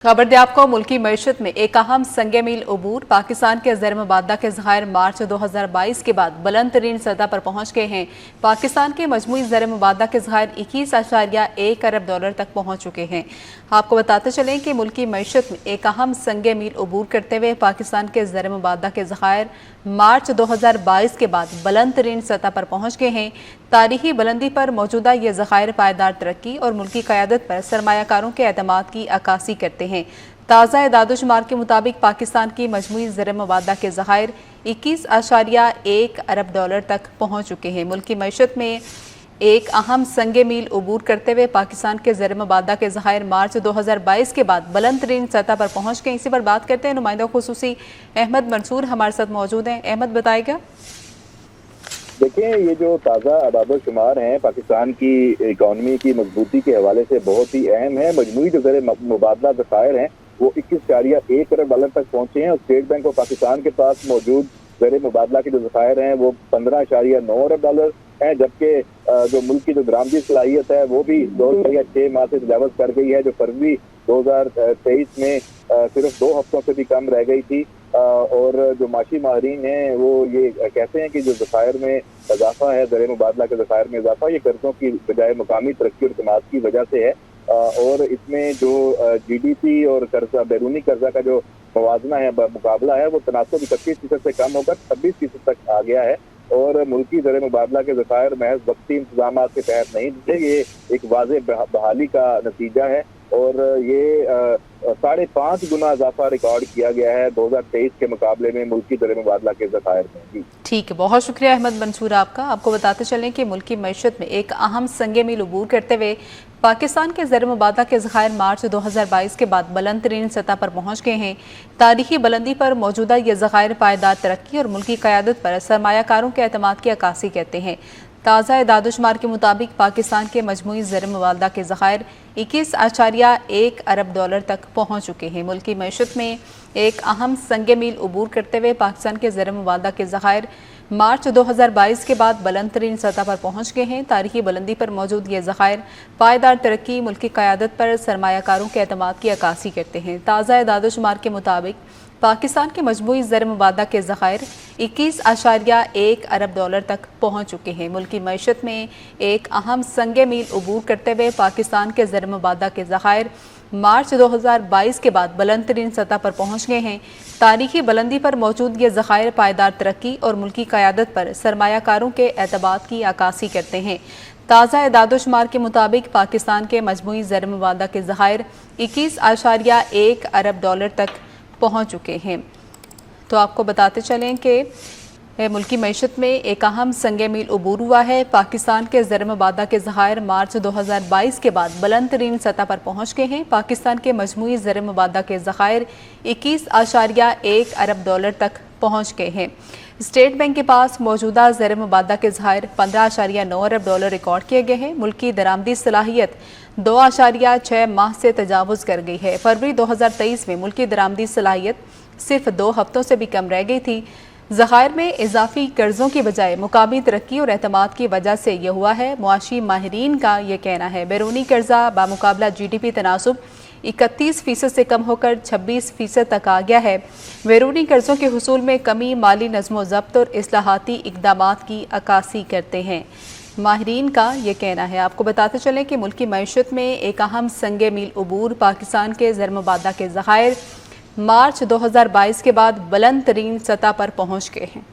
खबर दे आपको मुल्की मईशत में एक अहम संगे मील अबूर। पाकिस्तान के ज़र मुबादला के ज़खायर मार्च 2022 के बाद बुलंद तरीन सतह पर पहुँच गए हैं। पाकिस्तान के मजमूई ज़र मुबादला के ज़खायर 21.1 अरब डॉलर तक पहुँच चुके हैं। आपको बताते चलें कि मुल्की मईशत में एक अहम संगे मील अबूर करते हुए पाकिस्तान के ज़र मुबादला के ज़खायर मार्च 2022 के बाद बुलंद तरीन सतह पर पहुँच गए हैं। तारीखी बुलंदी पर मौजूदा ये ज़खायर पायदार तरक्की और मुल्की क़यादत पर सरमायाकारों के एतमाद की अक्कासी करते हैं। ताज़ा एदादोशुमार के मुताबिक पाकिस्तान की मजमूई ज़र मुबादला के ज़खायर 21.1 अरब डॉलर तक पहुँच चुके हैं। मुल्की मईशत में एक अहम संगे मील अबूर करते हुए पाकिस्तान के ज़र मुबादला के ज़खायर मार्च 2022 के बाद बुलंद तरीन सतह पर पहुँच गए। इसी पर बात करते हैं। नुमाइंदा खुसूसी अहमद मंसूर हमारे साथ मौजूद हैं। अहमद, बताएगा। देखिए, ये जो ताज़ा आदादोशुमार हैं पाकिस्तान की इकॉनमी की मजबूती के हवाले से बहुत ही अहम है। मजमूई जो ज़र मुबादला ज़खायर हैं वो 21.1 अरब डॉलर तक पहुंचे हैं और स्टेट बैंक ऑफ पाकिस्तान के पास मौजूद ज़र मुबादला के जो ज़खायर हैं वो 15.9 अरब डॉलर हैं, जबकि जो मुल्क की जो दरामदी सलाहियत है वो भी 2.6 माह से तजावज़ कर गई है, जो फरवरी 2023 में सिर्फ 2 हफ्तों से भी कम रह गई थी। और जो माशी माहरीन हैं वो ये कहते हैं कि जो ज़खायर में इजाफा है, ज़र मुबादला के ज़खायर में इजाफा, ये कर्जों की बजाय मकामी तरक्की और समाज की वजह से है। और इसमें जो GDP और कर्जा, बैरूनी कर्जा का जो मवाजना है, मुकाबला है, वो तनासब 31% से कम होकर 26% तक आ गया है। और मुल्की ज़र मुबादला के ज़खायर महज वक्ती इंतजाम के तहत नहीं थे, ये एक वाज़े बहाली का नतीजा है और ये 5.5 गुना इजाफा रिकॉर्ड किया गया है 2023 के मुकाबले में मुल्की ज़र मुबादला के ज़खायर में। ठीक है, बहुत शुक्रिया अहमद मंसूर आपका। आपको बताते चलें कि मुल्की मईशत में एक अहम संगे मील अबूर करते हुए पाकिस्तान के ज़र मुबादला के ज़खायर मार्च 2022 के बाद बुलंद तरीन सतह पर पहुँच गए हैं। तारीखी बुलंदी पर मौजूदा ये ज़खायर पायदार तरक्की और मुल्की क़यादत पर सरमायाकारों के एतमाद की अक्कासी कहते हैं। ताज़ा एदादोशुमार के मुताबिक पाकिस्तान के मजमूई ज़र मुबादला के ज़खायर 21.1 अरब डॉलर तक पहुँच चुके हैं। मुल्की मईशत में एक अहम संगे मील अबूर करते हुए पाकिस्तान के ज़र मुबादला के ज़खायर मार्च 2022 के बाद बुलंद तरीन सतह पर पहुँच गए हैं। तारीखी बुलंदी पर मौजूद ये ज़खायर पायदार तरक्की, मुल्की क़यादत पर सरमायाकारों के एतमाद की अक्कासी करते हैं। ताज़ा एदादोशुमार के मुताबिक पाकिस्तान के मजमूई ज़र मुबादला के ज़खायर 21.1 अरब डॉलर तक पहुँच चुके हैं। मुल्की मईशत में एक अहम संगे मील अबूर करते हुए पाकिस्तान के ज़र मुबादला के ज़खायर मार्च 2022 के बाद बुलंद तरीन सतह पर पहुँच गए हैं। तारीखी बुलंदी पर मौजूद ये ज़खायर पायदार तरक्की और मुल्की क़यादत पर सरमायाकारों के एतबार की अक्कासी करते हैं। ताज़ा एदादोशुमार के मुताबिक पाकिस्तान के मजमूई ज़र मुबादला के ज़खायर 21.1 अरब डॉलर तक पहुँच चुके हैं। तो आपको बताते चलें कि मुल्की मईशत में एक अहम संगे मील अबूर हुआ है। पाकिस्तान के ज़र मुबादला के ज़खायर मार्च 2022 के बाद बुलंद तरीन सतह पर पहुँच गए हैं। पाकिस्तान के मजमूई ज़र मुबादला के ज़खायर 21.1 अरब डॉलर तक पहुँच गए हैं। स्टेट बैंक के पास मौजूदा ज़र मुबादला के ज़खायर 15.9 अरब डॉलर रिकॉर्ड किए गए हैं। मुल्की दरामदी सलाहियत 2.6 माह से तजावुज़ कर गई है। फरवरी 2023 में मुल्की दरामदी सलाहियत सिर्फ 2 हफ्तों से भी कम रह गई थी। ज़खायर में इजाफी कर्जों की बजाय मुकामी तरक्की और एतमाद की वजह से यह हुआ है। मुआशी माहिरीन का यह कहना है। बैरूनी कर्जा बामुकाबला GDP तनासुब 31% से कम होकर 26% तक आ गया है। बैरूनी कर्जों के हुसूल में कमी माली नज़्म ज़ब्त और इस्लाहाती इक़दामात की अक्कासी करते हैं। माहिरीन का ये कहना है। आपको बताते चलें कि मुल्की मईशत में एक अहम संगे मील अबूर पाकिस्तान के ज़र मुबादला के ज़खायर मार्च 2022 के बाद बुलंद तरीन सतह पर पहुँच गए हैं।